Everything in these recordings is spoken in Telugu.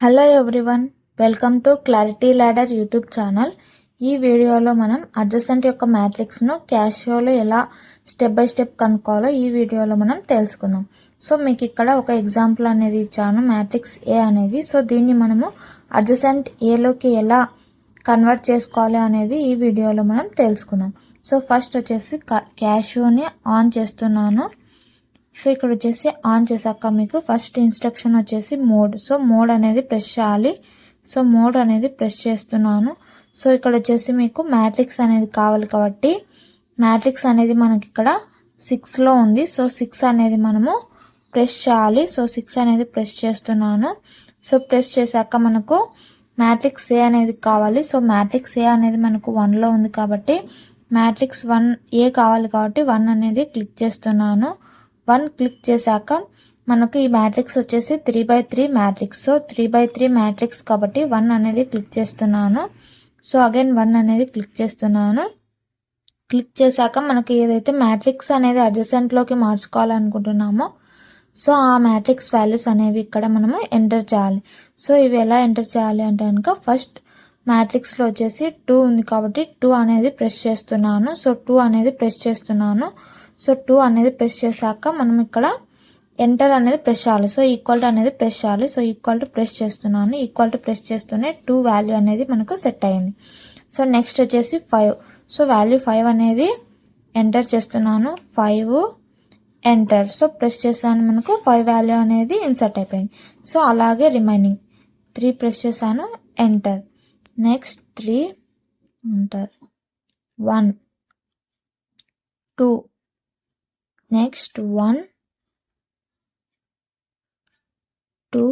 Hello everyone, welcome to clarity ladder YouTube channel. ఈ వీడియోలో మనం అడ్జసెంట్ యొక్క మ్యాట్రిక్స్ను క్యాషియోలో ఎలా స్టెప్ బై స్టెప్ కనుక్కోవాలో ఈ వీడియోలో మనం తెలుసుకుందాం. సో మీకు ఇక్కడ ఒక ఎగ్జాంపుల్ అనేది ఇచ్చాను, మ్యాట్రిక్స్ ఏ అనేది. సో దీన్ని మనము అడ్జసెంట్ ఏలోకి ఎలా కన్వర్ట్ చేసుకోవాలి అనేది ఈ వీడియోలో మనం తెలుసుకుందాం. సో ఫస్ట్ వచ్చేసి క్యాషియోని ఆన్ చేస్తున్నాను. సో ఇక్కడ వచ్చేసి ఆన్ చేశాక మీకు ఫస్ట్ ఇన్స్ట్రక్షన్ వచ్చేసి మోడ్. సో మోడ్ అనేది ప్రెస్ చేయాలి. సో మోడ్ అనేది ప్రెస్ చేస్తున్నాను. సో ఇక్కడ వచ్చేసి మీకు మ్యాట్రిక్స్ అనేది కావాలి కాబట్టి మ్యాట్రిక్స్ అనేది మనకి ఇక్కడ 6లో ఉంది. సో 6 అనేది మనము ప్రెస్ చేయాలి. సో 6 అనేది ప్రెస్ చేస్తున్నాను. సో ప్రెస్ చేశాక మనకు మ్యాట్రిక్స్ ఏ అనేది కావాలి. సో మ్యాట్రిక్స్ ఏ అనేది మనకు 1లో ఉంది కాబట్టి మ్యాట్రిక్స్ 1 కావాలి కాబట్టి 1 అనేది క్లిక్ చేస్తున్నాను. 1 క్లిక్ చేశాక మనకు ఈ మ్యాట్రిక్స్ వచ్చేసి 3/3 మ్యాట్రిక్స్. సో 3/3 మ్యాట్రిక్స్ కాబట్టి 1 అనేది క్లిక్ చేస్తున్నాను. సో అగైన్ 1 అనేది క్లిక్ చేస్తున్నాను. క్లిక్ చేశాక మనకి ఏదైతే మ్యాట్రిక్స్ అనేది అడ్జసెంట్లోకి మార్చుకోవాలనుకుంటున్నామో సో ఆ మ్యాట్రిక్స్ వాల్యూస్ అనేవి ఇక్కడ మనము ఎంటర్ చేయాలి. సో ఇవి ఎలా ఎంటర్ చేయాలి అంటే కనుక ఫస్ట్ మ్యాట్రిక్స్లో వచ్చేసి 2 ఉంది కాబట్టి 2 అనేది ప్రెస్ చేస్తున్నాను. సో 2 అనేది ప్రెస్ చేస్తున్నాను. సో 2 అనేది ప్రెస్ చేశాక మనం ఇక్కడ ఎంటర్ అనేది ప్రెస్ చేయాలి. సో ఈక్వల్ టు అనేది ప్రెస్ చేయాలి. సో ఈక్వల్ టు ప్రెస్ చేస్తున్నాను. ఈక్వల్ టు ప్రెస్ చేస్తూనే 2 వాల్యూ అనేది మనకు సెట్ అయింది. సో నెక్స్ట్ వచ్చేసి 5. సో వాల్యూ 5 అనేది ఎంటర్ చేస్తున్నాను. 5 ఎంటర్. సో ప్రెస్ చేశాను, మనకు 5 వాల్యూ అనేది ఇన్సర్ట్ అయిపోయింది. సో అలాగే రిమైనింగ్ 3 ప్రెస్ చేశాను, enter. Next 3 enter. 1 2 next 1 2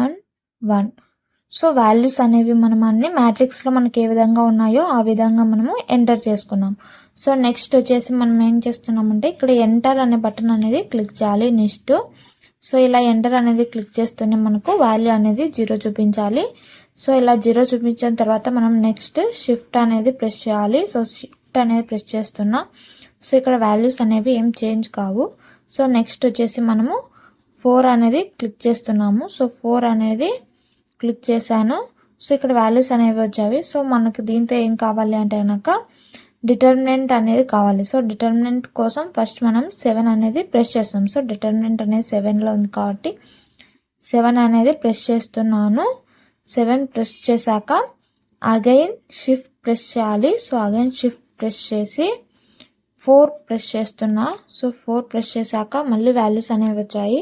and 1. So values అనేవి మనం అన్ని మ్యాట్రిక్స్లో మనకి ఏ విధంగా ఉన్నాయో ఆ విధంగా మనము ఎంటర్ చేసుకున్నాం. సో నెక్స్ట్ వచ్చేసి మనం ఏం చేస్తున్నామంటే ఇక్కడ ఎంటర్ అనే బటన్ అనేది క్లిక్ చేయాలి. నెక్స్ట్ సో ఇలా ఎంటర్ అనేది క్లిక్ చేస్తూనే మనకు వాల్యూ అనేది 0 చూపించాలి. సో ఇలా 0 చూపించిన తర్వాత మనం నెక్స్ట్ షిఫ్ట్ అనేది ప్రెస్ చేయాలి. సో షిఫ్ట్ అనేది ప్రెస్ చేస్తున్నా. సో ఇక్కడ వాల్యూస్ అనేవి ఏం చేంజ్ కావు. సో నెక్స్ట్ వచ్చేసి మనము 4 అనేది క్లిక్ చేస్తున్నాము. సో 4 అనేది క్లిక్ చేశాను. సో ఇక్కడ వాల్యూస్ అనేవి వచ్చాయి. సో మనకు దీంతో ఏం కావాలి అంటే కనుక డిటర్మినెంట్ అనేది కావాలి. సో డిటర్మినెంట్ కోసం ఫస్ట్ మనం 7 అనేది ప్రెస్ చేస్తాం. సో డిటర్మినెంట్ అనేది 7లో ఉంది కాబట్టి 7 అనేది ప్రెస్ చేస్తున్నాను. 7 ప్రెస్ చేశాక అగైన్ షిఫ్ట్ ప్రెస్ చేయాలి. సో అగైన్ షిఫ్ట్ ప్రెస్ చేసి 4 ప్రెస్ చేస్తున్నా. సో 4 ప్రెస్ చేశాక మళ్ళీ వాల్యూస్ అనేవి వచ్చాయి.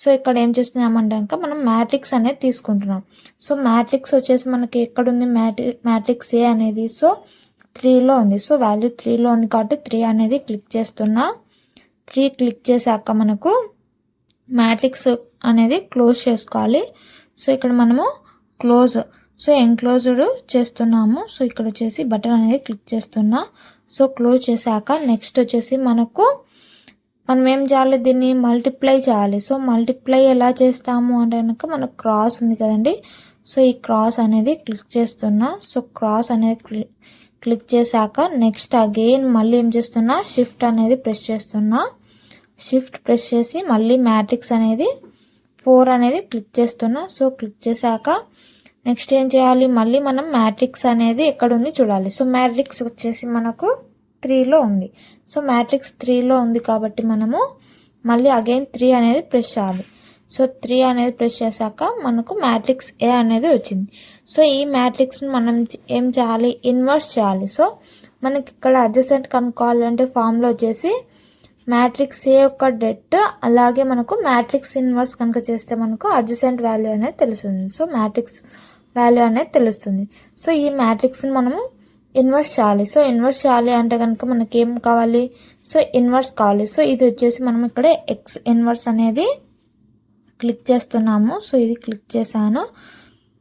సో ఇక్కడ ఏం చేస్తున్నామంటే కనుక మనం మ్యాట్రిక్స్ అనేది తీసుకుంటున్నాం. సో మ్యాట్రిక్స్ వచ్చేసి మనకి ఎక్కడుంది మ్యాట్రిక్స్ ఏ అనేది సో 3లో ఉంది. సో వాల్యూ 3లో ఉంది కాబట్టి 3 అనేది క్లిక్ చేస్తున్నా. 3 క్లిక్ చేశాక మనకు మ్యాట్రిక్స్ అనేది క్లోజ్ చేసుకోవాలి. సో ఇక్కడ మనము క్లోజ్ సో ఎన్క్లోజ్డ్ చేస్తున్నాము. సో ఇక్కడ వచ్చేసి బటన్ అనేది క్లిక్ చేస్తున్నా. సో క్లోజ్ చేశాక నెక్స్ట్ వచ్చేసి మనం ఏం చేయాలి, దీన్ని మల్టిప్లై చేయాలి. సో మల్టిప్లై ఎలా చేస్తాము అంటే కనుక మనకు క్రాస్ ఉంది కదండి. సో ఈ క్రాస్ అనేది క్లిక్ చేస్తున్నా. సో క్రాస్ అనేది క్లిక్ చేశాక నెక్స్ట్ అగైన్ మళ్ళీ ఏం చేస్తున్నా, షిఫ్ట్ అనేది ప్రెస్ చేస్తున్నా. షిఫ్ట్ ప్రెస్ చేసి మళ్ళీ మ్యాట్రిక్స్ అనేది 4 అనేది క్లిక్ చేస్తున్నా. సో క్లిక్ చేశాక నెక్స్ట్ ఏం చేయాలి, మళ్ళీ మనం మ్యాట్రిక్స్ అనేది ఎక్కడుంది చూడాలి. సో మ్యాట్రిక్స్ వచ్చేసి మనకు 3లో ఉంది. సో మ్యాట్రిక్స్ 3లో ఉంది కాబట్టి మనము మళ్ళీ అగైన్ 3 అనేది ప్రెస్ చేయాలి. సో 3 అనేది ప్రెస్ చేశాక మనకు మ్యాట్రిక్స్ ఏ అనేది వచ్చింది. సో ఈ మ్యాట్రిక్స్ని మనం ఏం చేయాలి, ఇన్వర్స్ చేయాలి. సో మనకి ఇక్కడ అడ్జసెంట్ కనుక్కోవాలంటే ఫామ్లో వచ్చేసి మ్యాట్రిక్స్ ఏ యొక్క డెట్ అలాగే మనకు మ్యాట్రిక్స్ ఇన్వర్స్ కనుక చేస్తే మనకు అడ్జసెంట్ వాల్యూ అనేది తెలుస్తుంది. సో మ్యాట్రిక్స్ వాల్యూ అనేది తెలుస్తుంది. సో ఈ మ్యాట్రిక్స్ని మనము ఇన్వర్స్ చేయాలి. సో ఇన్వర్స్ చేయాలి అంటే కనుక మనకి ఏం కావాలి, సో ఇన్వర్స్ కావాలి. సో ఇది వచ్చేసి మనం ఇక్కడ ఎక్స్ ఇన్వర్స్ అనేది క్లిక్ చేస్తున్నాము. సో ఇది క్లిక్ చేశాను.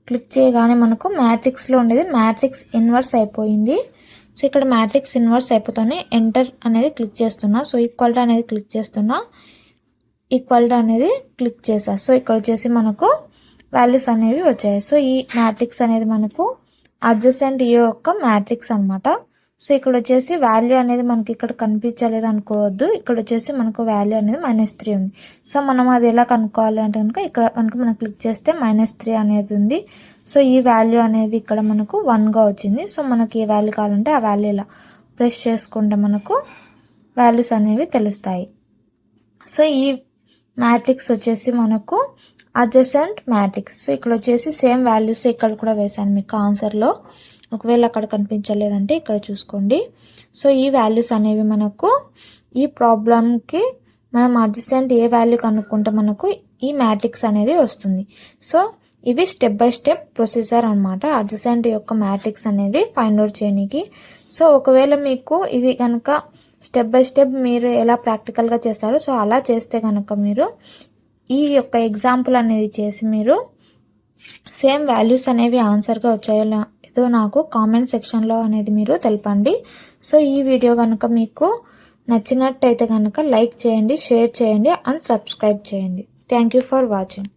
క్లిక్ చేయగానే మనకు మ్యాట్రిక్స్లో ఉండేది మ్యాట్రిక్స్ ఇన్వర్స్ అయిపోయింది. సో ఇక్కడ మ్యాట్రిక్స్ ఇన్వర్స్ అయిపోతూనే ఎంటర్ అనేది క్లిక్ చేస్తున్నా. సో ఈక్వల్ టు అనేది క్లిక్ చేస్తున్నా. ఈక్వల్ టు అనేది క్లిక్ చేసా. సో ఇక్కడ వచ్చేసి మనకు వాల్యూస్ అనేవి వచ్చాయి. సో ఈ మ్యాట్రిక్స్ అనేది మనకు అడ్జసెంట్ ఏ యొక్క మ్యాట్రిక్స్ అనమాట. సో ఇక్కడ వచ్చేసి వాల్యూ అనేది మనకి ఇక్కడ కనిపించలేదు అనుకోవద్దు. ఇక్కడ వచ్చేసి మనకు వాల్యూ అనేది -3 ఉంది. సో మనం అది ఎలా కనుక్కోవాలి అంటే కనుక ఇక్కడ కనుక మనం క్లిక్ చేస్తే -3 అనేది ఉంది. సో ఈ వాల్యూ అనేది ఇక్కడ మనకు 1గా వచ్చింది. సో మనకి ఏ వాల్యూ కావాలంటే ఆ వాల్యూ ఇలా ప్రెస్ చేసుకుంటే మనకు వాల్యూస్ అనేవి తెలుస్తాయి. సో ఈ మ్యాట్రిక్స్ వచ్చేసి మనకు అడ్జసెంట్ మ్యాట్రిక్స్. సో ఇక్కడ వచ్చేసి సేమ్ వాల్యూస్ ఇక్కడ కూడా వేసాను మీకు ఆన్సర్లో. ఒకవేళ అక్కడ కనిపించలేదంటే ఇక్కడ చూసుకోండి. సో ఈ వాల్యూస్ అనేవి మనకు ఈ ప్రాబ్లంకి మనం అడ్జసెంట్ ఏ వాల్యూ కనుక్కుంటే మనకు ఈ మ్యాట్రిక్స్ అనేది వస్తుంది. సో ఇవి స్టెప్ బై స్టెప్ ప్రొసీజర్ అనమాట అడ్జసెంట్ యొక్క మ్యాట్రిక్స్ అనేది ఫైండ్ అవుట్ చేయడానికి. సో ఒకవేళ మీకు ఇది కనుక స్టెప్ బై స్టెప్ మీరు ఎలా ప్రాక్టికల్గా చేస్తారో సో అలా చేస్తే కనుక మీరు ఈ యొక్క ఎగ్జాంపుల్ అనేది చేసి మీరు సేమ్ వాల్యూస్ అనేవి ఆన్సర్గా వచ్చాయో లేదో నాకు కామెంట్ సెక్షన్లో అనేది మీరు తెలపండి. సో ఈ వీడియో కనుక మీకు నచ్చినట్టయితే కనుక లైక్ చేయండి, షేర్ చేయండి అండ్ సబ్స్క్రైబ్ చేయండి. Thank you for watching.